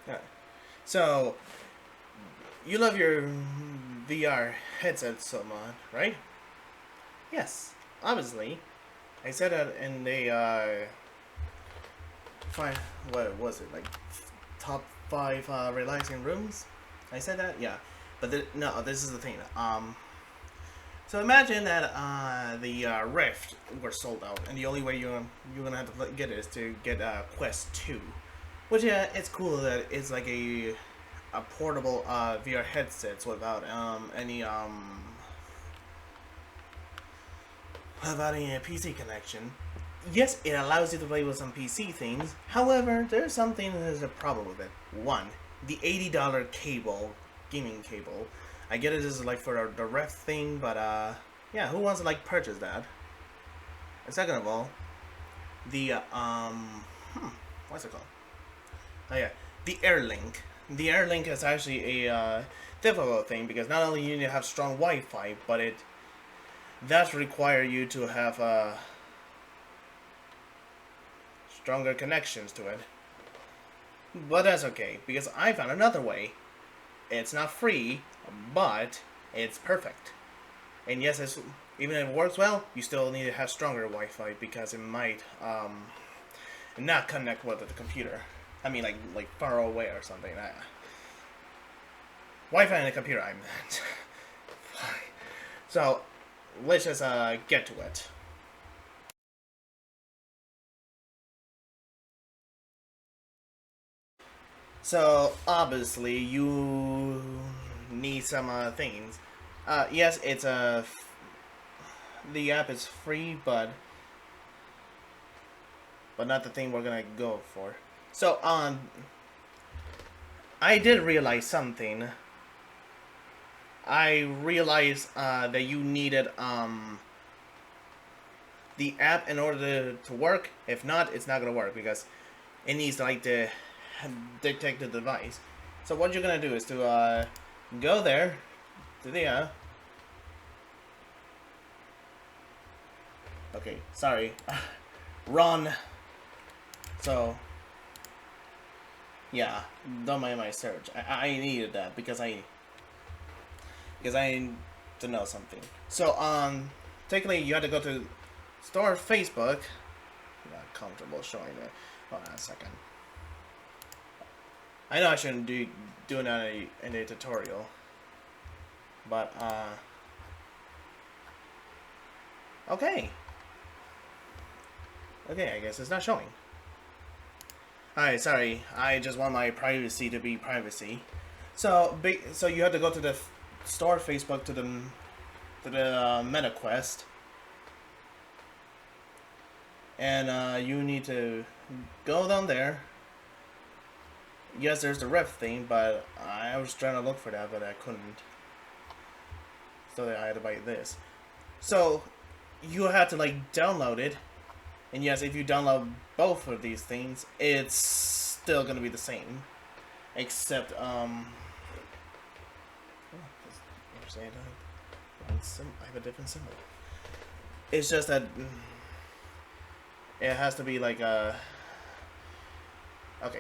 Yeah. So you love your VR headset so much, right? Yes, obviously. I said that in the five. What was it like? Top five relaxing rooms. I said that, yeah. But no, this is the thing. So imagine that the Rift were sold out, and the only way you're gonna have to get it is to get Quest 2, which yeah, it's cool that it's like a portable VR headsets without any PC connection. Yes, it allows you to play with some PC things. However, there's something there's a problem with it. One, the $80 cable, gaming cable. I get it is like for the ref thing, but yeah, who wants to like purchase that? And second of all, the what's it called? Oh yeah, the AirLink. The AirLink is actually a difficult thing because not only you need to have strong Wi-Fi, but it does require you to have stronger connections to it. But that's okay because I found another way. It's not free, but it's perfect. And yes, even if it works well, you still need to have stronger Wi-Fi because it might not connect with the computer. I mean, like far away or something. Wi-Fi in the computer, I meant. So let's just get to it. So obviously you need some things. Yes, the app is free, but not the thing we're gonna go for. So I did realize something. I realized that you needed the app in order to work. If not, it's not gonna work because it needs like to detect the device. So what you're gonna do is to go there to the okay, sorry, run. So yeah, don't mind my search. I needed that because I need to know something. So technically you had to go to store Facebook. Not comfortable showing it. Hold on a second. I know I shouldn't do doing that in a tutorial, but okay, okay. I guess it's not showing. Alright, sorry. I just want my privacy to be privacy. So you have to go to the store Facebook to the MetaQuest, and you need to go down there. Yes, there's the ref thing, but I was trying to look for that, but I couldn't. So I had to buy this. So you had to like download it, and yes, if you download both of these things, it's still gonna be the same, except I have a different symbol. It's just that it has to be like okay,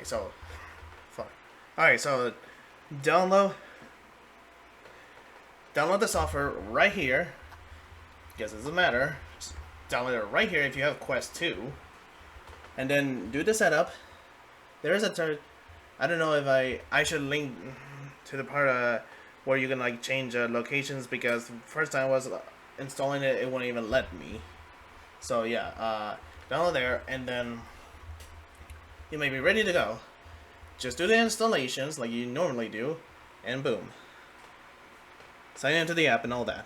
so fine. All right, so download download the software right here. Guess it doesn't matter. Just download it right here if you have Quest 2, and then do the setup. There's a third. I don't know if I should link to the part where you can like change locations because first time I was installing it, it wouldn't even let me. So yeah, download there, and then you may be ready to go. Just do the installations like you normally do, and boom. Sign into the app and all that.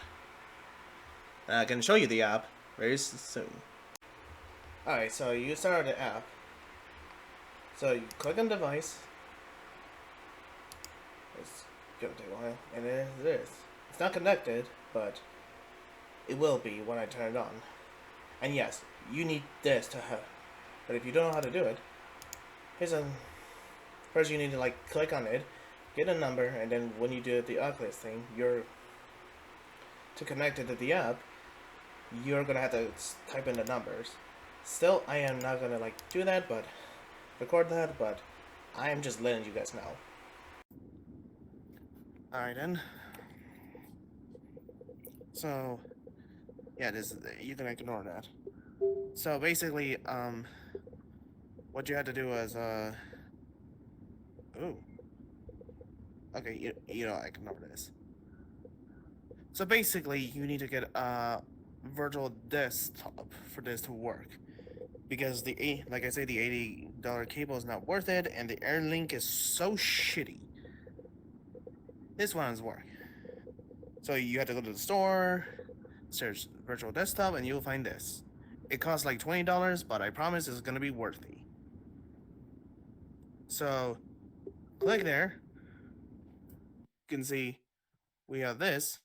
I can show you the app very soon. Alright, so you start the app. So you click on device. It's gonna take a while, and then it is. It's not connected, but it will be when I turn it on. And yes, you need this to have. But if you don't know how to do it, here's a. First, you need to like click on it, get a number, and then when you do the Oculus thing, to connect it to the app, you're gonna have to type in the numbers. Still, I am not gonna like do that, but record that. But I am just letting you guys know. Alright then. So, yeah, you can ignore that. So basically, what you had to do was, ooh. Okay, you know, ignore this. So basically, you need to get a virtual desktop for this to work. Because like I say, the $80 cable is not worth it, and the Airlink is so shitty. This one does work. So you have to go to the store, search virtual desktop, and you'll find this. It costs like $20, but I promise it's gonna be worthy. So, click there. You can see we have this.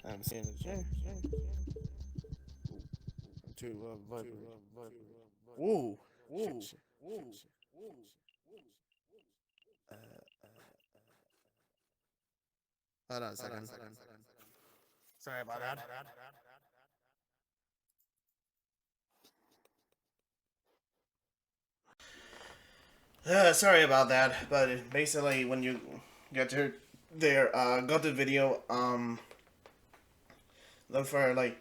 I'm seeing the chair. Whoa, whoa, whoa. Hold on a second. Sorry about that. Sorry about that, but basically when you get to there, go to video, look for it,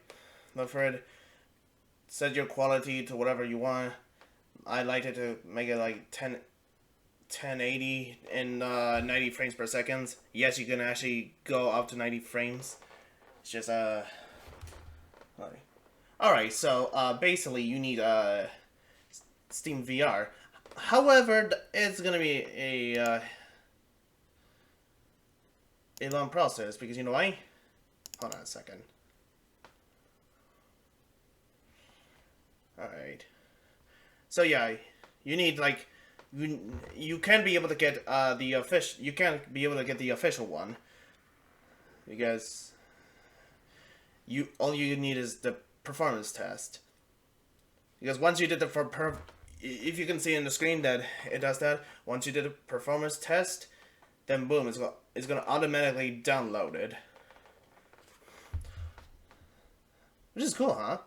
set your quality to whatever you want. I like it to make it like 1080 and 90 frames per second. Yes, you can actually go up to 90 frames. It's just alright, so basically you need Steam VR. However, it's gonna be a long process because you know why? Hold on a second. Alright. So yeah, you need like you can be able to get the official. You can't be able to get the official one because all you need is the performance test. Because once you did the if you can see in the screen that it does that, once you did a performance test, then boom, it's gonna automatically download it, which is cool, huh?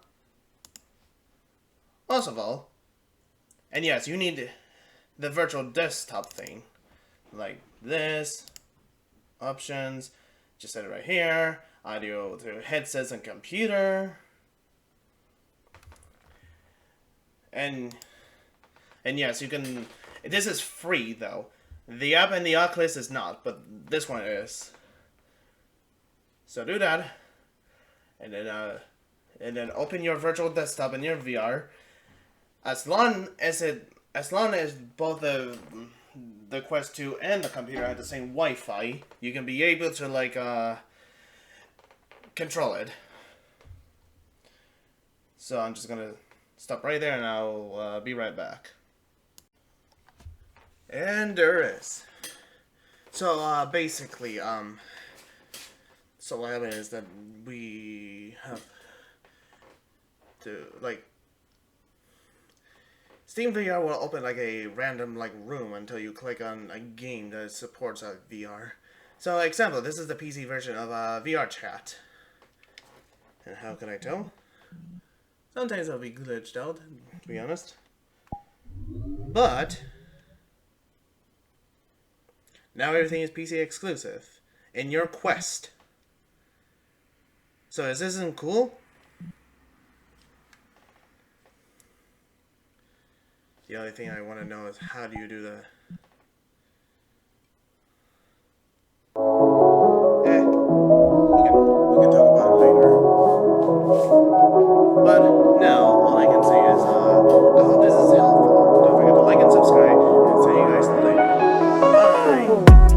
Most of all, and yes, you need the virtual desktop thing, like this, options, just set it right here, audio to headsets and computer, and yes, you can, this is free though. The app and the Oculus is not, but this one is. So do that, and then open your virtual desktop in your VR. As long as both the Quest 2 and the computer have the same Wi-Fi, you can be able to like control it. So I'm just gonna stop right there, and I'll be right back. And there is. So basically, so what happened is that we have to like. Steam VR will open like a random like room until you click on a game that supports VR. So, example, this is the PC version of VR chat. And how can I tell? Sometimes it'll be glitched out, to be honest. But now everything is PC exclusive in your Quest. So, is this isn't cool? The only thing I want to know is how do you do the... we can talk about it later. But now, all I can say is, I hope this is helpful. Don't forget to like and subscribe, and see you guys later. Bye!